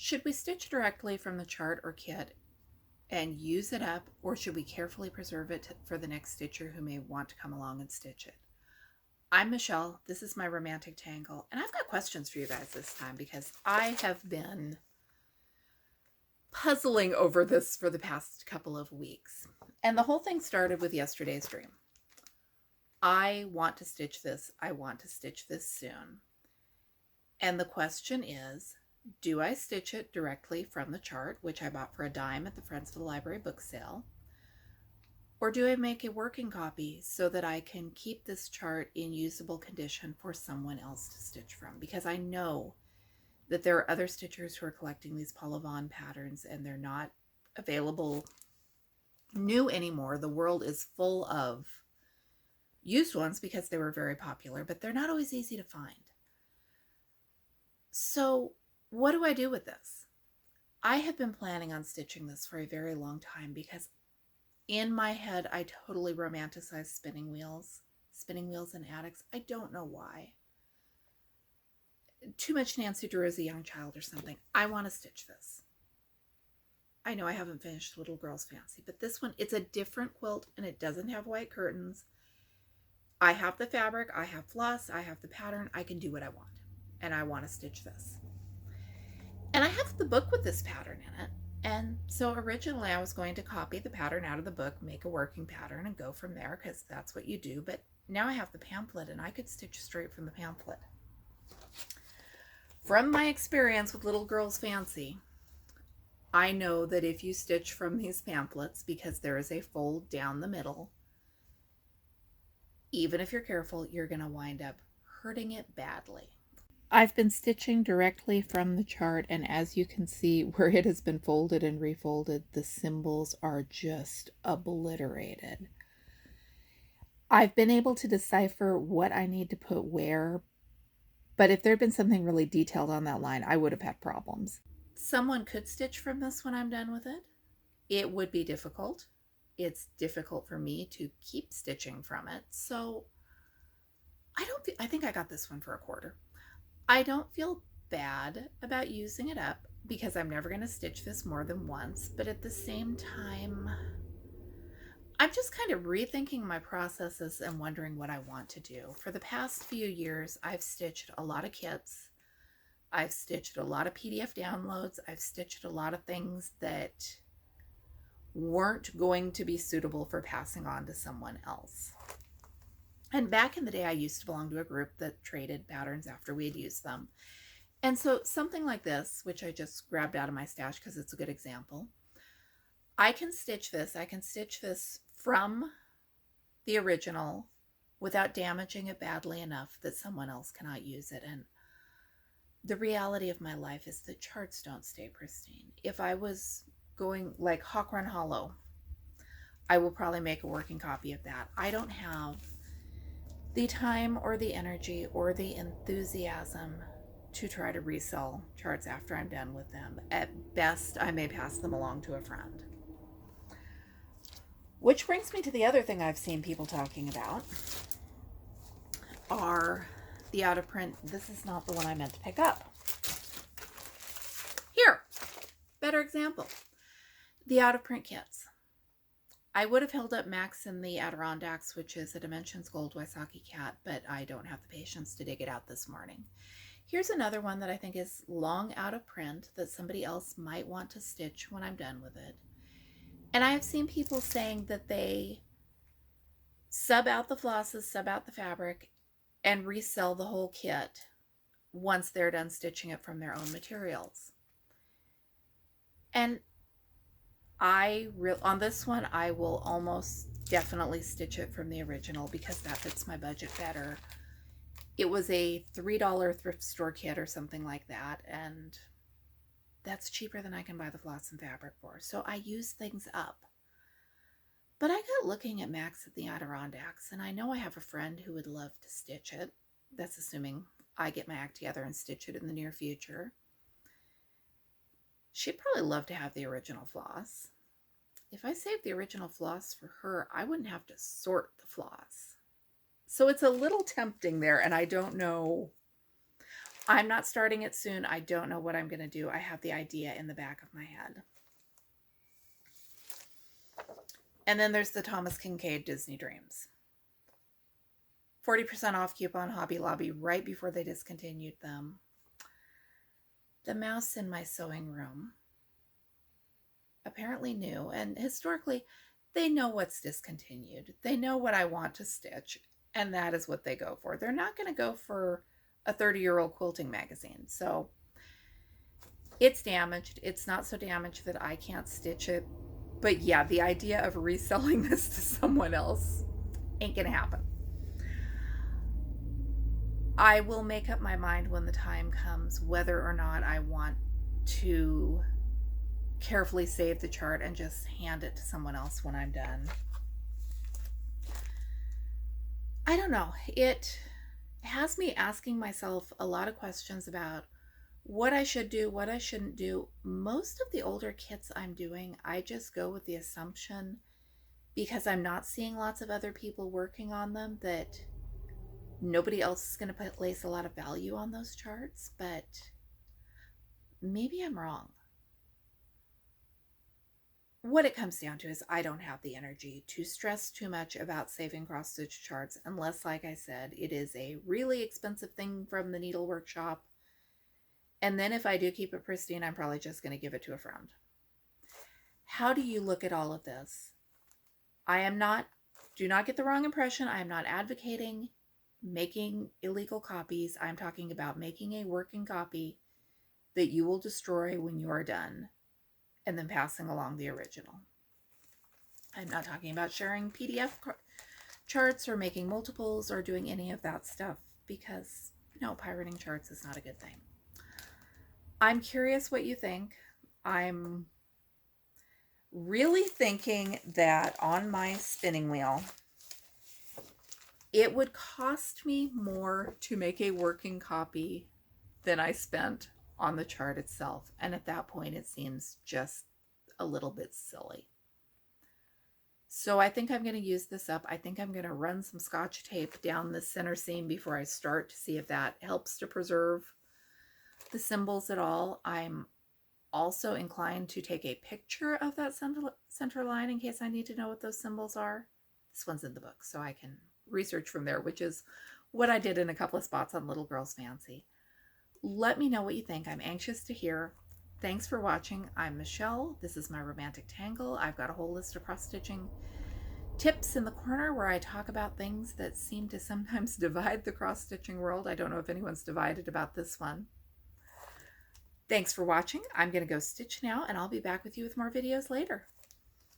Should we stitch directly from the chart or kit and use it up, or should we carefully preserve it for the next stitcher who may want to come along and stitch it? I'm Michelle. This is my romantic tangle, and I've got questions for you guys this time because I have been puzzling over this for the past couple of weeks. And the whole thing started with yesterday's dream. I want to stitch this. I want to stitch this soon. And the question is, do I stitch it directly from the chart, which I bought for $0.10 at the Friends of the Library book sale? Or do I make a working copy so that I can keep this chart in usable condition for someone else to stitch from? Because I know that there are other stitchers who are collecting these Paula Vaughn patterns and they're not available new anymore. The world is full of used ones because they were very popular, but they're not always easy to find. So what do I do with this? I have been planning on stitching this for a very long time because in my head, I totally romanticize spinning wheels in attics. I don't know why. Too much Nancy Drew as a young child or something. I want to stitch this. I know I haven't finished Little Girl's Fancy, but this one, it's a different quilt and it doesn't have white curtains. I have the fabric, I have floss, I have the pattern, I can do what I want. And I want to stitch this. And I have the book with this pattern in it. And so originally I was going to copy the pattern out of the book, make a working pattern and go from there because that's what you do. But now I have the pamphlet and I could stitch straight from the pamphlet. From my experience with Little Girl's Fancy, I know that if you stitch from these pamphlets, because there is a fold down the middle, even if you're careful, you're going to wind up hurting it badly. I've been stitching directly from the chart, and as you can see where it has been folded and refolded, the symbols are just obliterated. I've been able to decipher what I need to put where, but if there had been something really detailed on that line, I would have had problems. Someone could stitch from this when I'm done with it. It would be difficult. It's difficult for me to keep stitching from it, so I think I got this one for $0.25. I don't feel bad about using it up because I'm never going to stitch this more than once, but at the same time, I'm just kind of rethinking my processes and wondering what I want to do. For the past few years, I've stitched a lot of kits. I've stitched a lot of PDF downloads. I've stitched a lot of things that weren't going to be suitable for passing on to someone else. And back in the day, I used to belong to a group that traded patterns after we had used them. And so something like this, which I just grabbed out of my stash because it's a good example, I can stitch this from the original without damaging it badly enough that someone else cannot use it. And the reality of my life is that charts don't stay pristine. If I was going like Hawk Run Hollow, I will probably make a working copy of that. I don't have the time or the energy or the enthusiasm to try to resell charts after I'm done with them. At best, I may pass them along to a friend. Which brings me to the other thing I've seen people talking about are the out of print. This is not the one I meant to pick up. Here, better example. The out of print kits. I would have held up Max in the Adirondacks, which is a Dimensions Gold Wysocki cat, but I don't have the patience to dig it out this morning. Here's another one that I think is long out of print that somebody else might want to stitch when I'm done with it. And I have seen people saying that they sub out the flosses, sub out the fabric, and resell the whole kit once they're done stitching it from their own materials. And on this one, I will almost definitely stitch it from the original because that fits my budget better. It was a $3 thrift store kit or something like that, and that's cheaper than I can buy the floss and fabric for. So I use things up. But I got looking at Max at the Adirondacks, and I know I have a friend who would love to stitch it. That's assuming I get my act together and stitch it in the near future. She'd probably love to have the original floss. If I saved the original floss for her, I wouldn't have to sort the floss. So it's a little tempting there, and I don't know. I'm not starting it soon. I don't know what I'm going to do. I have the idea in the back of my head. And then there's the Thomas Kinkade Disney Dreams. 40% off coupon, Hobby Lobby, right before they discontinued them. The Mouse in My Sewing Room. Apparently new, and historically, they know what's discontinued. They know what I want to stitch, and that is what they go for. They're not going to go for a 30-year-old quilting magazine. So it's damaged. It's not so damaged that I can't stitch it. But yeah, the idea of reselling this to someone else ain't going to happen. I will make up my mind when the time comes whether or not I want to carefully save the chart and just hand it to someone else when I'm done. I don't know. It has me asking myself a lot of questions about what I should do, what I shouldn't do. Most of the older kits I'm doing, I just go with the assumption, because I'm not seeing lots of other people working on them, that nobody else is going to place a lot of value on those charts, but maybe I'm wrong. What it comes down to is I don't have the energy to stress too much about saving cross-stitch charts unless, like I said, it is a really expensive thing from the Needle Workshop. And then if I do keep it pristine, I'm probably just going to give it to a friend. How do you look at all of this? Do not get the wrong impression, I am not advocating making illegal copies. I'm talking about making a working copy that you will destroy when you are done, and then passing along the original. I'm not talking about sharing PDF charts or making multiples or doing any of that stuff, because no, pirating charts is not a good thing. I'm curious what you think. I'm really thinking that on my spinning wheel, it would cost me more to make a working copy than I spent on the chart itself. And at that point, it seems just a little bit silly. So I think I'm going to use this up. I think I'm going to run some Scotch tape down the center seam before I start to see if that helps to preserve the symbols at all. I'm also inclined to take a picture of that center line in case I need to know what those symbols are. This one's in the book, so I can research from there, which is what I did in a couple of spots on Little Girls Fancy. Let me know what you think. I'm anxious to hear. Thanks for watching. I'm Michelle. This is my Romantic Tangle. I've got a whole list of cross-stitching tips in the corner where I talk about things that seem to sometimes divide the cross-stitching world. I don't know if anyone's divided about this one. Thanks for watching. I'm going to go stitch now, and I'll be back with you with more videos later.